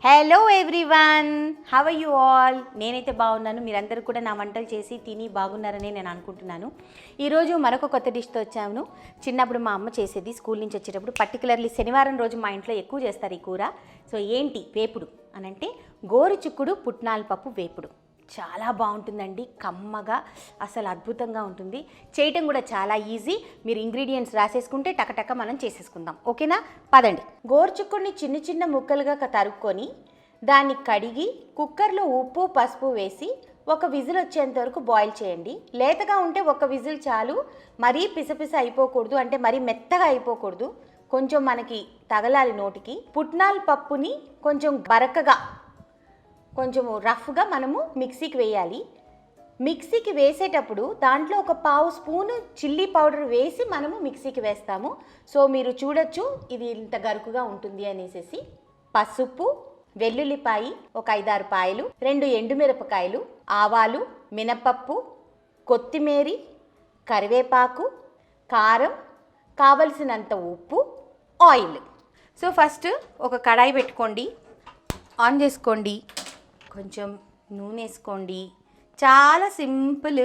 Hello everyone, how are you all? నేనైతే బాగున్నాను. మీరందరూ కూడా నా వంటలు చేసి తిని బాగున్నారని నేను అనుకుంటున్నాను. ఈరోజు మరొక కొత్త డిష్తో వచ్చాను. చిన్నప్పుడు మా అమ్మ చేసేది స్కూల్ నుంచి వచ్చేటప్పుడు, పర్టికులర్లీ శనివారం రోజు మా ఇంట్లో ఎక్కువ చేస్తారు ఈ కూర. సో ఏంటి వేపుడు అని అంటే గోరు చిక్కుడు పుట్నాల పప్పు వేపుడు. చాలా బాగుంటుందండి, కమ్మగా, అసలు అద్భుతంగా ఉంటుంది. చేయటం కూడా చాలా ఈజీ. మీరు ఇంగ్రీడియంట్స్ రాసేసుకుంటే టకటక మనం చేసేసుకుందాం. ఓకేనా? పదండి. గోరుచిక్కుడిని చిన్న చిన్న ముక్కలుగా తరుక్కొని దాన్ని కడిగి కుక్కర్లో ఉప్పు పసుపు వేసి ఒక విజిల్ వచ్చేంత వరకు బాయిల్ చేయండి. లేతగా ఉంటే ఒక విజిల్ చాలు. మరీ పిసపిస అయిపోకూడదు, అంటే మరీ మెత్తగా అయిపోకూడదు. కొంచెం మనకి తగలాలి నోటికి. పుట్నాల పప్పుని కొంచెం బరకగా, కొంచెం రఫ్గా మనము మిక్సీకి వేయాలి. మిక్సీకి వేసేటప్పుడు దాంట్లో ఒక పావు స్పూను చిల్లీ పౌడర్ వేసి మనము మిక్సీకి వేస్తాము. సో మీరు చూడొచ్చు ఇది ఇంత గరుకుగా ఉంటుంది అనేసి. పసుపు, వెల్లుల్లిపాయి ఒక 5-6 పాయలు, 2 ఎండుమిరపకాయలు, ఆవాలు, మినపప్పు, కొత్తిమీర, కరివేపాకు, కారం, కావలసినంత ఉప్పు, ఆయిల్. సో ఫస్ట్ ఒక కడాయి పెట్టుకోండి, ఆన్ చేసుకోండి, కొంచెం నూనె వేసుకోండి. చాలా సింపుల్.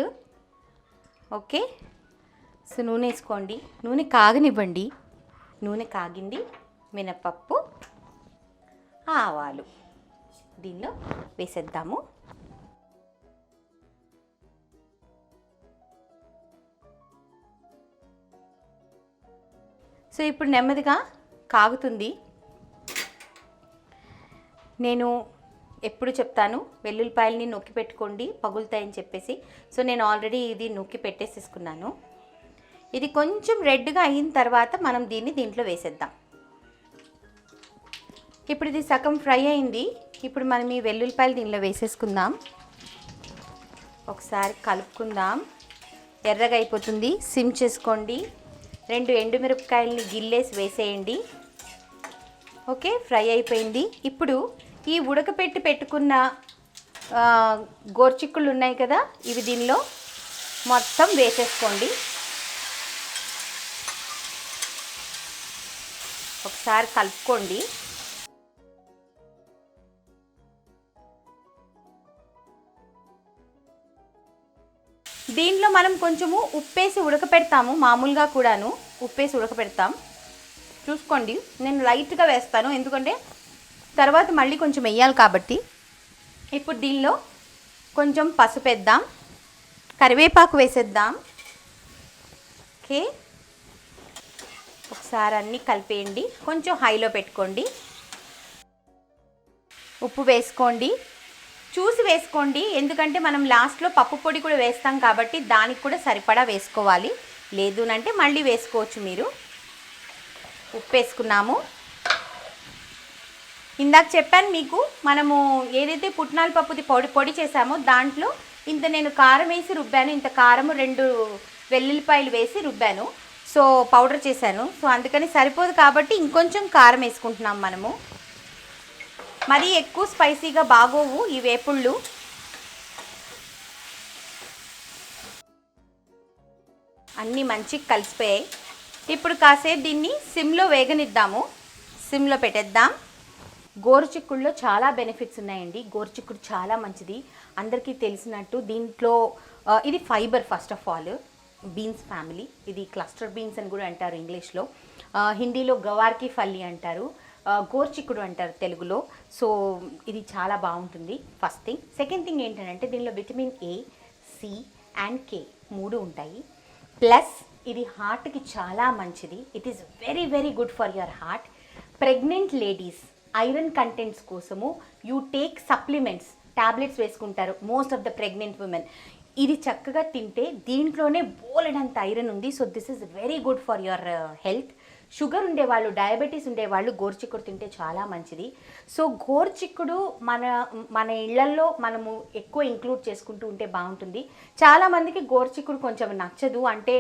ఓకే, సో నూనె వేసుకోండి, నూనె కాగనివ్వండి. నూనె కాగింది. మినపప్పు, ఆవాలు దీనిలో వేసేద్దాము. సో ఇప్పుడు నెమ్మదిగా కాగుతుంది. నేను ఎప్పుడు చెప్తాను వెల్లుల్లిపాయలని నొక్కి పెట్టుకోండి పగులుతాయని చెప్పేసి. సో నేను ఆల్రెడీ ఇది నొక్కి పెట్టేసేసుకున్నాను. ఇది కొంచెం రెడ్గా అయిన తర్వాత మనం దీంట్లో వేసేద్దాం. ఇప్పుడు ఇది సగం ఫ్రై అయింది. ఇప్పుడు మనం ఈ వెల్లుల్లిపాయలు దీనిలో వేసేసుకుందాం. ఒకసారి కలుపుకుందాం. ఎర్రగా అయిపోతుంది, సిమ్ చేసుకోండి. 2 ఎండుమిరపకాయలని గిల్లేసి వేసేయండి. ఓకే, ఫ్రై అయిపోయింది. ఇప్పుడు ఈ ఉడకపెట్టి పెట్టుకున్న గోరుచిక్కుళ్ళు ఉన్నాయి కదా, ఇవి దీనిలో మొత్తం వేసేసుకోండి. ఒకసారి కలుపుకోండి. దీనిలో మనం కొంచెము ఉప్పేసి ఉడకపెడతాము. మామూలుగా కూడాను ఉప్పేసి ఉడకపెడతాం. చూసుకోండి, నేను లైట్గా వేస్తాను ఎందుకంటే తర్వాత మళ్ళీ కొంచెం వేయాలి కాబట్టి. ఇప్పుడు దీనిలో కొంచెం పసుపు వేద్దాం, కరివేపాకు వేసేద్దాం. ఓకే, ఒకసారి అన్నీ కలిపేయండి. కొంచెం హైలో పెట్టుకోండి. ఉప్పు వేసుకోండి, చూసి వేసుకోండి ఎందుకంటే మనం లాస్ట్లో పప్పు పొడి కూడా వేస్తాం కాబట్టి దానికి కూడా సరిపడా వేసుకోవాలి. లేదు అంటే మళ్ళీ వేసుకోవచ్చు మీరు. ఉప్పు వేసుకున్నాము. ఇందాక చెప్పాను మీకు, మనము ఏదైతే పుట్నాల పప్పుది పొడి చేసామో దాంట్లో ఇంత నేను కారం వేసి రుబ్బాను. ఇంత కారము 2 వెల్లుల్లిపాయలు వేసి రుబ్బాను. సో పౌడర్ చేశాను. సో అందుకని సరిపోదు కాబట్టి ఇంకొంచెం కారం వేసుకుంటున్నాం మనము. మరీ ఎక్కువ స్పైసీగా బాగోవు ఈ వేపుళ్ళు. అన్నీ మంచిగా కలిసిపోయాయి. ఇప్పుడు కాసేపు దీన్ని సిమ్లో వేగనిద్దాము. సిమ్లో పెట్టేద్దాం. గోరుచిక్కుడులో చాలా బెనిఫిట్స్ ఉన్నాయండి. గోరుచిక్కుడు చాలా మంచిది, అందరికీ తెలిసినట్టు. దీంట్లో ఇది fibre. First of all beans family. ఇది క్లస్టర్ బీన్స్ అని కూడా అంటారు ఇంగ్లీష్లో. హిందీలో గవార్కి ఫల్లీ అంటారు, గోరుచిక్కుడు అంటారు తెలుగులో. సో ఇది చాలా బాగుంటుంది ఫస్ట్ థింగ్. సెకండ్ థింగ్ ఏంటంటే దీనిలో vitamin A, C and K 3 ఉంటాయి. ప్లస్ ఇది హార్ట్కి చాలా మంచిది. It is very very good for your heart. Pregnant ladies iron contents కోసము యూ టేక్ సప్లిమెంట్స్, ట్యాబ్లెట్స్ వేసుకుంటారు most of the pregnant women. ఇది చక్కగా తింటే దీంట్లోనే బోలెడంత ఐరన్ ఉంది. So this is very good for your health. Sugar ఉండేవాళ్ళు, diabetes ఉండేవాళ్ళు గోరుచిక్కుడు తింటే చాలా మంచిది. సో గోరుచిక్కుడు మన ఇళ్లల్లో మనము ఎక్కువ ఇంక్లూడ్ చేసుకుంటూ ఉంటే బాగుంటుంది. చాలామందికి గోరుచిక్కుడు కొంచెం నచ్చదు. అంటే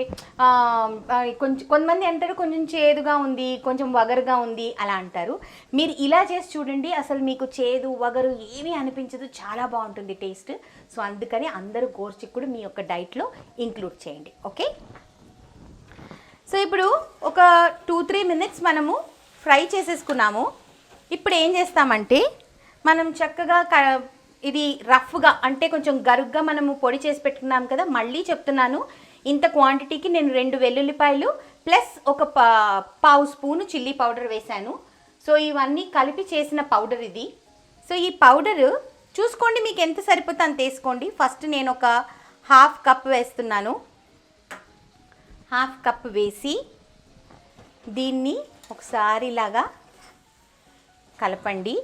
కొంతమంది అంటారు కొంచెం చేదుగా ఉంది, కొంచెం వగరుగా ఉంది అలా అంటారు. మీరు ఇలా చేసి చూడండి, అసలు మీకు చేదు వగరు ఏమీ అనిపించదు, చాలా బాగుంటుంది టేస్ట్. సో అందుకని అందరూ గోరుచిక్కుడు మీ యొక్క డైట్లో ఇంక్లూడ్ చేయండి. ఓకే, సో ఇప్పుడు ఒక 2-3 మినిట్స్ మనము ఫ్రై చేసేసుకున్నాము. ఇప్పుడు ఏం చేస్తామంటే మనం చక్కగా ఇది రఫ్గా అంటే కొంచెం గరుగ్గా మనము పొడి చేసి పెట్టుకున్నాం కదా. మళ్ళీ చెప్తున్నాను, ఇంత క్వాంటిటీకి నేను 2 వెల్లుల్లిపాయలు ప్లస్ ఒక పావు స్పూను చిల్లీ పౌడర్ వేశాను. సో ఇవన్నీ కలిపి చేసిన పౌడర్ ఇది. సో ఈ పౌడరు చూసుకోండి, మీకు ఎంత సరిపోతే అంత వేసుకోండి. ఫస్ట్ నేను ఒక హాఫ్ కప్ వేస్తున్నాను. హాఫ్ కప్ వేసి దీన్ని ఒకసారి ఇలాగా కలపండి.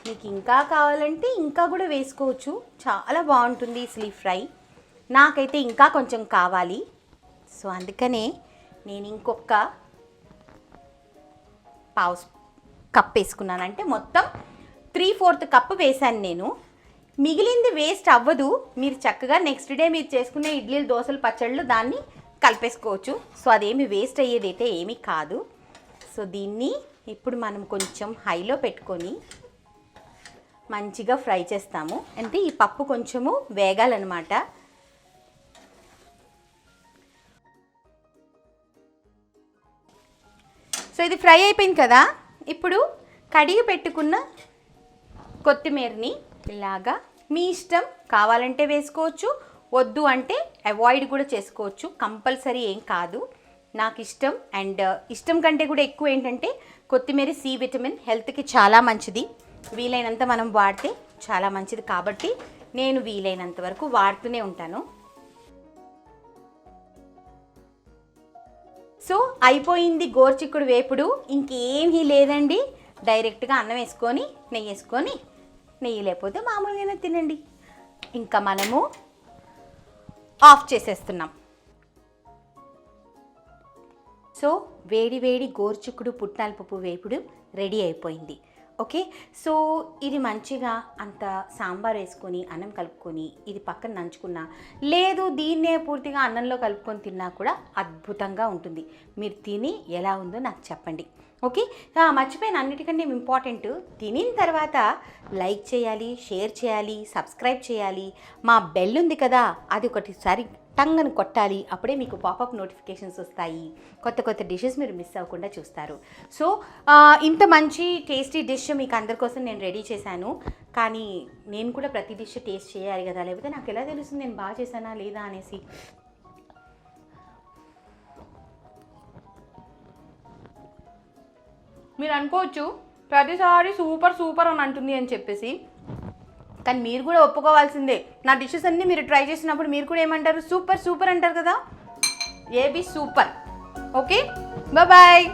మీకు ఇంకా కావాలంటే ఇంకా కూడా వేసుకోవచ్చు, చాలా బాగుంటుంది ఈ ఫ్రై. నాకైతే ఇంకా కొంచెం కావాలి, సో అందుకనే నేను ఇంకొక పావు కప్ వేసుకున్నాను. అంటే మొత్తం 3/4 కప్ వేసాను నేను. మిగిలింది వేస్ట్ అవ్వదు. మీరు చక్కగా నెక్స్ట్ డే మీరు చేసుకునే ఇడ్లీలు, దోశలు, పచ్చళ్ళు దాన్ని కలిపేసుకోవచ్చు. సో అదేమి వేస్ట్ అయ్యేదైతే ఏమీ కాదు. సో దీన్ని ఇప్పుడు మనం కొంచెం హైలో పెట్టుకొని మంచిగా ఫ్రై చేస్తాము. అంటే ఈ పప్పు కొంచెము వేగాలన్నమాట. సో ఇది ఫ్రై అయిపోయింది కదా. ఇప్పుడు కడిగి పెట్టుకున్న కొత్తిమీరని ఇలాగా మీ ఇష్టం, కావాలంటే వేసుకోవచ్చు, వద్దు అంటే అవాయిడ్ కూడా చేసుకోవచ్చు. కంపల్సరీ ఏం కాదు, నాకు ఇష్టం. అండ్ ఇష్టం కంటే కూడా ఎక్కువ ఏంటంటే కొత్తిమీర సి విటమిన్, హెల్త్కి చాలా మంచిది. వీలైనంత మనం వాడితే చాలా మంచిది కాబట్టి నేను వీలైనంత వరకు వాడుతూనే ఉంటాను. సో అయిపోయింది గోరుచిక్కుడు వేపుడు. ఇంకేమీ లేదండి, డైరెక్ట్గా అన్నం వేసుకొని నెయ్యి వేసుకొని, నెయ్యి లేకపోతే మామూలుగానే తినండి. ఇంకా మనము ఆఫ్ చేసేస్తున్నాం. సో వేడి వేడి గోరుచిక్కుడు పుట్నాల పప్పు వేపుడు రెడీ అయిపోయింది. ఓకే, సో ఇది మంచిగా అంత సాంబార్ వేసుకొని అన్నం కలుపుకొని ఇది పక్కన నంచుకున్నా, లేదు దీన్నే పూర్తిగా అన్నంలో కలుపుకొని తిన్నా కూడా అద్భుతంగా ఉంటుంది. మీరు తిని ఎలా ఉందో నాకు చెప్పండి. ఓకే, మర్చిపోయిన అన్నిటికంటే ఇంపార్టెంట్, తినిన తర్వాత లైక్ చేయాలి, షేర్ చేయాలి, సబ్స్క్రైబ్ చేయాలి. మా బెల్ ఉంది కదా, అది ఒకటిసారి టంగను కొట్టాలి. అప్పుడే మీకు పాపప్ నోటిఫికేషన్స్ వస్తాయి. కొత్త కొత్త డిషెస్ మీరు మిస్ అవ్వకుండా చూస్తారు. సో ఇంత మంచి టేస్టీ డిష్ మీకు అందరి కోసం నేను రెడీ చేశాను. కానీ నేను కూడా ప్రతి డిష్ టేస్ట్ చేయాలి కదా, లేకపోతే నాకు ఎలా తెలుస్తుంది నేను బాగా చేశానా లేదా అనేసి. మీరు అనుకోవచ్చు ప్రతిసారి సూపర్ సూపర్ అని అంటుంది అని చెప్పేసి, కానీ మీరు కూడా ఒప్పుకోవాల్సిందే. నా డిషెస్ అన్నీ మీరు ట్రై చేసినప్పుడు మీరు కూడా ఏమంటారు, సూపర్ సూపర్ అంటారు కదా. ఏబీ సూపర్. Okay, bye.